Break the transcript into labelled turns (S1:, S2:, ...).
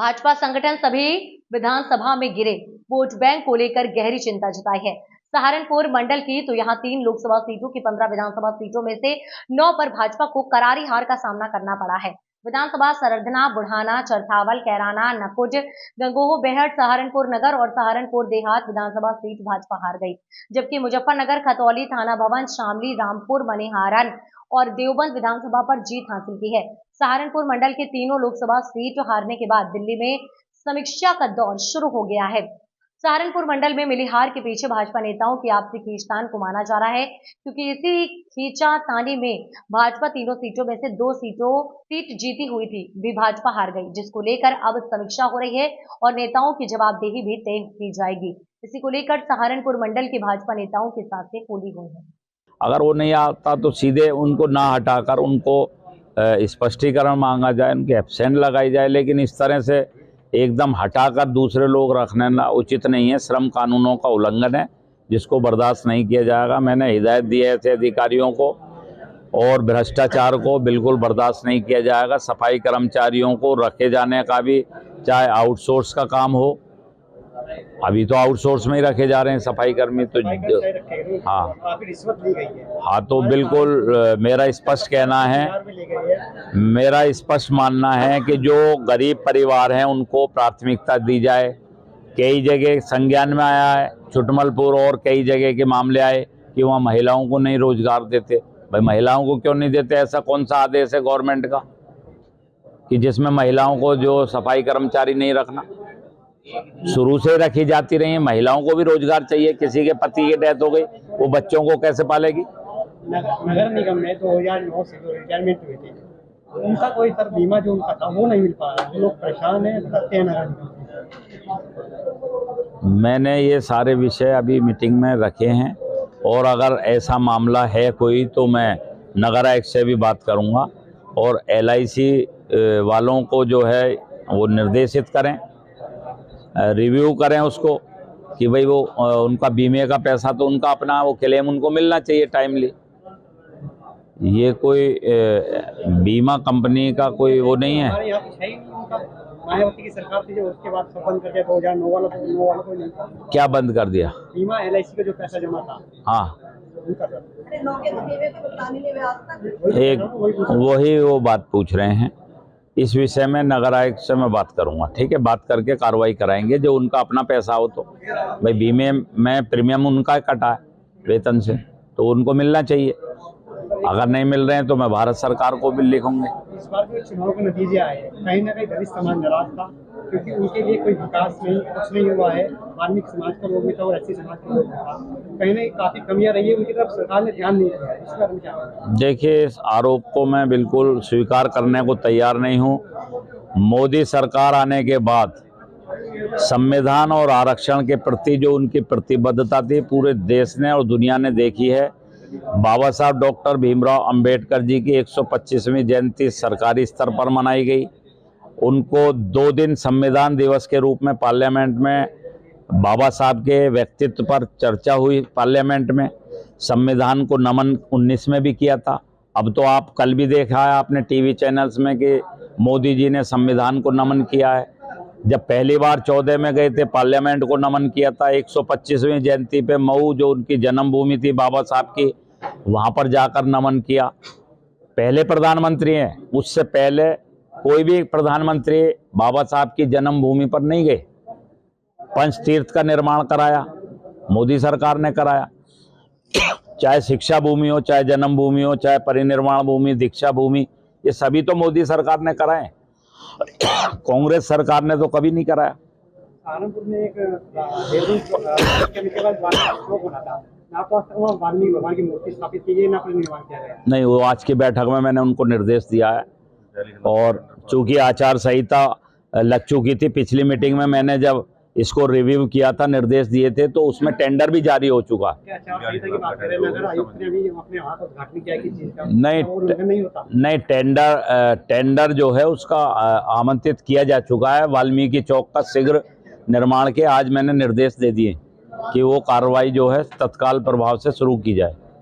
S1: भाजपा संगठन सभी विधानसभा में गिरे वोट बैंक को लेकर गहरी चिंता जताई है। सहारनपुर मंडल की तो यहां 3 लोकसभा सीटों की 15 विधानसभा सीटों में से 9 पर भाजपा को करारी हार का सामना करना पड़ा है। विधानसभा सरधना, बुढ़ाना, चरथावल, कैराना, नकुज, गंगोह, बेहट, सहारनपुर नगर और सहारनपुर देहात विधानसभा सीट भाजपा हार गई, जबकि मुजफ्फरनगर, खतौली, थाना भवन, शामली, रामपुर, मनिहारन और देवबंद विधानसभा पर जीत हासिल की है। सहारनपुर मंडल के तीनों लोकसभा सीट हारने के बाद दिल्ली में समीक्षा का दौर शुरू हो गया है। सहारनपुर मंडल में मिली हार के पीछे भाजपा नेताओं की आपसी खींचतान को माना जा रहा है, क्योंकि इसी खींचातानी में भाजपा तीनों सीटों में से 2 सीट जीती हुई थी भी भाजपा हार गई, जिसको लेकर अब समीक्षा हो रही है और नेताओं की जवाबदेही भी तय की जाएगी। इसी को लेकर सहारनपुर मंडल के भाजपा नेताओं के साथ से फूली हुई है।
S2: अगर वो नहीं आता तो सीधे उनको ना हटाकर उनको स्पष्टीकरण मांगा जाए, उनकी एब्सेंट लगाई जाए, लेकिन इस तरह से एकदम हटाकर दूसरे लोग रखना उचित नहीं है। श्रम कानूनों का उल्लंघन है, जिसको बर्दाश्त नहीं किया जाएगा। मैंने हिदायत दी है ऐसे अधिकारियों को, और भ्रष्टाचार को बिल्कुल बर्दाश्त नहीं किया जाएगा। सफाई कर्मचारियों को रखे जाने का भी, चाहे आउटसोर्स का काम हो, अभी तो आउटसोर्स में ही रखे जा रहे हैं सफाई कर्मी, तो हाँ, तो बिल्कुल मेरा स्पष्ट कहना है, मेरा स्पष्ट मानना है कि जो गरीब परिवार हैं उनको प्राथमिकता दी जाए। कई जगह संज्ञान में आया है, छुटमलपुर और कई जगह के मामले आए कि वहाँ महिलाओं को नहीं रोजगार देते। भाई, महिलाओं को क्यों नहीं देते? ऐसा कौन सा आदेश है गवर्नमेंट का कि जिसमें महिलाओं को जो सफाई कर्मचारी नहीं रखना? शुरू से रखी जाती रही है। महिलाओं को भी रोजगार चाहिए। किसी के पति की डेथ हो गई, वो बच्चों को कैसे पालेगी?
S3: नगर निगम में 2009 से रिटायरमेंट हुए थे, उनका कोई सर बीमा जो उनका था वो नहीं मिल पा रहा है। वो लोग परेशान हैं, बताते हैं नगर निगम।
S2: मैंने ये सारे विषय अभी मीटिंग में रखे हैं, और अगर ऐसा मामला है कोई तो मैं नगर आयुक्त से भी बात करूँगा, और LIC वालों को जो है वो निर्देशित करें, रिव्यू करें उसको कि भाई वो उनका बीमे का पैसा तो उनका अपना, वो क्लेम उनको मिलना चाहिए टाइमली। ये कोई बीमा कंपनी का कोई वो नहीं है।
S3: हमारे यहाँ कुछ है ही नहीं। उनका मायावती की सरकार थी जो उसके बाद सब बंद कर दिया। 2009 वाला तो 9 वाला कोई नहीं था।
S2: क्या बंद कर दिया?
S3: बीमा LIC का जो पैसा जमा था,
S2: हाँ,
S3: उनका
S2: एक वही वो बात पूछ रहे हैं। इस विषय में नगर आयुक्त से मैं बात करूंगा, ठीक है? बात करके कार्रवाई कराएंगे। जो उनका अपना पैसा हो तो भाई, बीमे में प्रीमियम उनका कटा है वेतन से, तो उनको मिलना चाहिए। अगर नहीं मिल रहे हैं तो मैं भारत सरकार को भी लिखूंगे।
S3: इस बार के चुनाव के नतीजे आए हैं, कहीं ना कहीं दलित समाज नाराज था, क्योंकि उनके लिए कोई विकास नहीं, कुछ नहीं हुआ है। वाल्मीकि समाज का लोग भी था और SC समाज का लोग था, कहीं ना काफी कमियां रही है। उनकी तरफ सरकार ने ध्यान नहीं दिया। इस बारे में क्या?
S2: देखिए, इस आरोप को मैं बिल्कुल स्वीकार करने को तैयार नहीं हूँ। मोदी सरकार आने के बाद संविधान और आरक्षण के प्रति जो उनकी प्रतिबद्धता थी, पूरे देश ने और दुनिया ने देखी है। बाबा साहब डॉक्टर भीमराव अंबेडकर जी की 125वीं जयंती सरकारी स्तर पर मनाई गई। उनको 2 दिन संविधान दिवस के रूप में पार्लियामेंट में बाबा साहब के व्यक्तित्व पर चर्चा हुई। पार्लियामेंट में संविधान को नमन 19 में भी किया था। अब तो आप कल भी देखा है आपने टीवी चैनल्स में कि मोदी जी ने संविधान को नमन किया है। जब पहली बार 14 में गए थे, पार्लियामेंट को नमन किया था। 125वीं जयंती पे मऊ, जो उनकी जन्मभूमि थी बाबा साहब की, वहाँ पर जाकर नमन किया। पहले प्रधानमंत्री हैं, उससे पहले कोई भी प्रधानमंत्री बाबा साहब की जन्मभूमि पर नहीं गए। पंचतीर्थ का निर्माण कराया, मोदी सरकार ने कराया। चाहे शिक्षा भूमि हो, चाहे जन्मभूमि हो, चाहे परिनिर्वाण भूमि, दीक्षा भूमि, ये सभी तो मोदी सरकार ने कराए। कांग्रेस सरकार ने तो कभी नहीं कराया।
S3: सहारनपुर में एक वाल्मीकि भगवान की मूर्ति स्थापित की गई, ना निर्माण किया गया।
S2: नहीं, वो आज की बैठक में मैंने उनको निर्देश दिया है, और चूंकि आचार संहिता लग चुकी थी, पिछली मीटिंग में मैंने जब इसको रिव्यू किया था, निर्देश दिए थे, तो उसमें टेंडर भी जारी हो चुका। नहीं, टेंडर जो है उसका आमंत्रित किया जा चुका है। वाल्मीकि चौक का शीघ्र निर्माण के आज मैंने निर्देश दे दिए कि वो कार्रवाई जो है तत्काल प्रभाव से शुरू की जाए।